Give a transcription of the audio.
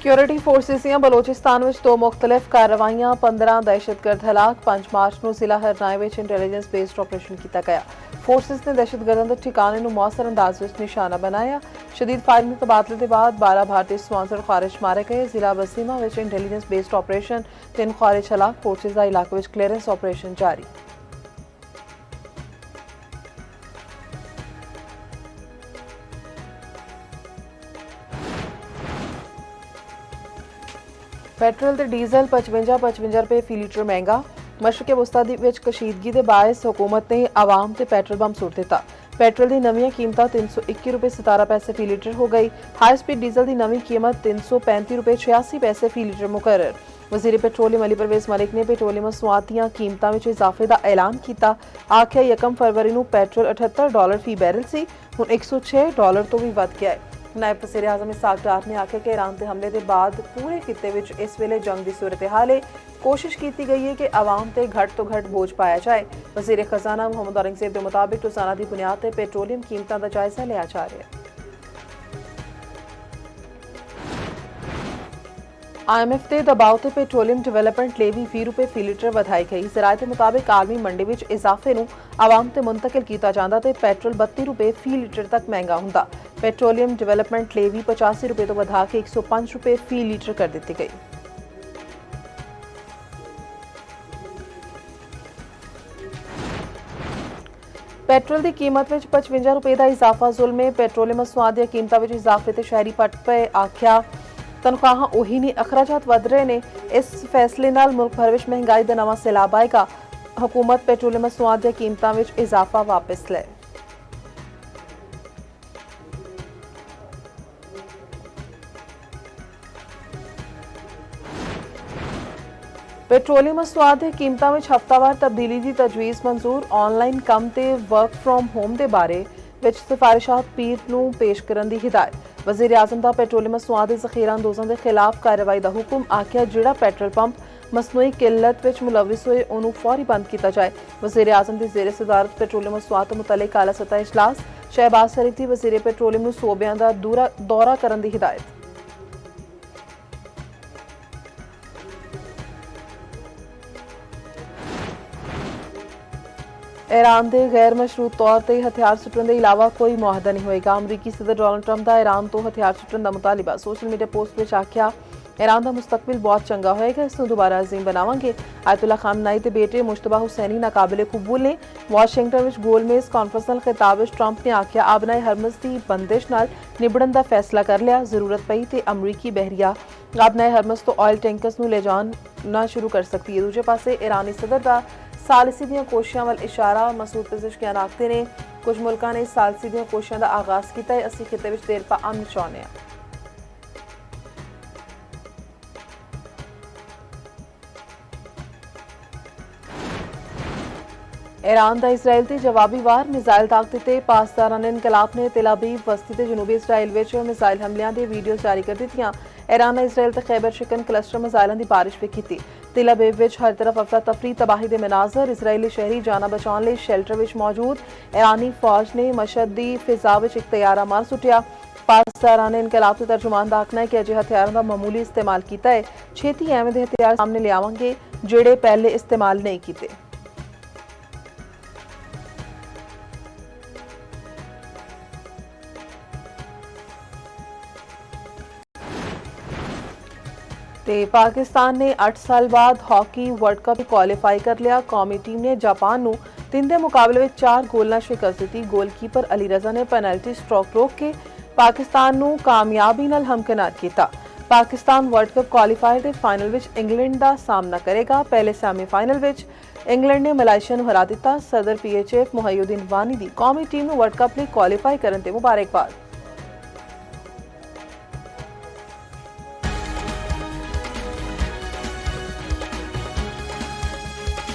Security forces ਦੀਆਂ ਬਲੋਚਿਸਤਾਨ ਵਿੱਚ ਦੋ ਮੁxtਲਿਫ ਕਾਰਵਾਈਆਂ 15 ਦਹਿਸ਼ਤਗਰਦ ਹਲਾਕ 5 ਮਾਰਚ ਨੂੰ ਜ਼ਿਲ੍ਹਾ ਹਰਨਾਏ ਵਿੱਚ ਇੰਟੈਲੀਜੈਂਸ ਬੇਸਡ ਆਪਰੇਸ਼ਨ ਕੀਤਾ ਗਿਆ। फोर्सेस ने दहशतगर्दों के ठिकाने ਨੂੰ मौसर अंदाज में निशाना बनाया। शदीद फायरिंग के तबादले के बाद 12 भारतीय स्पॉन्सर खारिज मारे गए। जिला बसीमा में इंटैलीजेंस बेस्ड ऑपरेशन 3 खारिज हलाक फोर्सेस का इलाके में क्लीयरेंस ऑपरेशन जारी। पेट्रोल ते डीजल 55 रुपए फी लीटर महंगा। मशरक़ वस्ता विच कशीदगी के बायस हुकूमत ने आवाम ते पेट्रोल पंप सुट दिता। पेट्रोल की नवीं कीमत 321 रुपए 17 पैसे फी लीटर हो गई। हाई स्पीड डीजल की नवीं कीमत 335 रुपए 86 पैसे फी लीटर मुकर्रर। वज़ीर पेट्रोलियम अली परवेज़ मलिक ने पेट्रोलियम मसनूआत दी कीमतों में इजाफे का ऐलान किया। आख्या 1 फरवरी को पेट्रोल $78 फी बैरल सी, हुण $106 तो भी वध गया है। नायब वज़ीर आज़म इसाक डार ने आख्या कि ईरान के हमले के बाद पूरे खिते में इस वेले जंग की सूरत हाल है। कोशिश की गई है कि आवाम ते घट तो घट बोझ पाया जाए। वज़ीर खजाना मोहम्मद औरंगज़ेब के मुताबिक रोजाना की बुनियाद पर पेट्रोलियम कीमतों का जायजा लिया जा रहा है। IMF के दबाव से पेट्रोलियम डिवेलपमेंट लेवी 20 रुपए फी लीटर वधाई गई। ज़राए के मुताबिक आलमी मंडी में इजाफे नूं आवाम ते मुंतकिल किया जाता तो पेट्रोल 32 रुपए फी लीटर तक महंगा हुंदा। पेट्रोलियम डिवेलपमेंट लेवी 85 रुपए तो वधा के 105 रुपए फी लीटर कर दी गई। पेट्रोल की कीमत में 55 रुपए का इजाफा जुल्म है। पेट्रोलियम मसनूआत दी कीमतों में इजाफे ते शहरी पट पे आख्या तनख्वाहां उही नहीं, अखराजात वध रहे ने। इस फैसले नाल मुल्क भर में महंगाई का नवा सैलाब आएगा। हुकूमत पेट्रोलियम मसनूआत दी कीमतों में इजाफा वापस ले। पेट्रोलियम मसनूआत दी कीमतों में हफ्तावार तब्दीली की तजवीज़ मंजूर। ऑनलाइन कम ते वर्क फ्रॉम होम के बारे विच सिफारिशात पीर नूं पेश करने की हिदायत। वज़ीर आज़म का पेट्रोलियम मसनूआत के ज़ख़ीरा अंदोज़ों के खिलाफ कार्रवाई का हुक्म। आख्या जिहड़ा पेट्रोल पंप मसनूई किल्लत विच मुलविस होए उन्होंने फौरी बंद किया जाए। वज़ीर आज़म की ज़ेरे सदारत पेट्रोलियम मसनूआत मुतल्लिक आला सतह इजलास। शहबाज शरीफ की वज़ीर पेट्रोलियम नूं सूबियां दा दौरा करने की हिदायत। ईरान के गैर मशरूत तौर पर हथियार सुट्टण के इलावा कोई मुआहदा नहीं होएगा। अमरीकी सदर डोनाल्ड ट्रंप का ईरान तो हथियार सुट्टण का मुतालबा। सोशल मीडिया पोस्ट में आख्या ईरान का मुस्तकबिल बहुत चंगा होएगा, इसनूं दोबारा अजीम बनावांगे। आयतुल्ला खामनाई के बेटे मुश्तबा हुसैनी नाकाबिले कबूल ने। वाशिंगटन में गोलमेज कॉन्फ्रेंस नाल खिताब में ट्रंप ने आख्या आबनाए हरमज की बंदिश नाल निबड़न का फैसला कर लिया। जरूरत पई तो अमरीकी बहरिया आबनाए हरमज तो ऑयल टैंकर्स नूं ले जाना शुरू कर सकती है। दूजे पासे ईरानी सदर का सालिसी दी कोशिशों वाल इशारा। मसूद पिज़ेशकियान आखते ने कुछ मुल्कों ने सालिसी दी कोशिशों का आगाज किया है। असीं खिते विच देर पा अमन चाहुंदे हां। ईरान का इसराइल ते जवाबी वार मिसाइल ताक दिते। पासदाराने इनकलाब ने तेल अवीव बस्ती ते जनूबी इसराइल विच मिसाइल हमलियां दी वीडियो जारी कर दित्तियां। ईरान ने इसराइल ते खैबर शिकन क्लस्टर मिसाइलों की बारिश भी की। तेल अवीव विच हर तरफ अफरा तफरी तबाही के मनाजर। इसराइली शहरी जाना बचाने लई शेल्टर विच मौजूद। ईरानी फौज ने मशहद दी फिजा विच एक तैयारा मार सुटिया। पासदाराने इनकलाब के तर्जुमान का आखना है कि अजे हथियारों का मामूली इस्तेमाल किया है। छेती एवें दे हथियार सामने लियावांगे जिहड़े पहले इस्तेमाल नहीं किए। पाकिस्तान ने 8 साल बाद हॉकी वर्ल्ड कप क्वालीफाई कर लिया। कौमी टीम ने जापान नूं 3 के मुकाबले में 4 गोल नाल शिकस्त दी। गोलकीपर अली रजा ने पेनल्टी स्ट्रोक रोक के पाकिस्तान नूं कामयाबी नाल हमकिनार किया। पाकिस्तान वर्ल्ड कप क्वालीफायर के फाइनल विच इंग्लैंड का सामना करेगा। पहले सैमीफाइनल विच इंग्लैंड ने मलेशिया नूं हरा दिता। सदर PHF मुहैयुद्दीन वानी दी कौमी टीम नूं वर्ल्ड कप लई क्वालीफाई करने ते मुबारकबाद।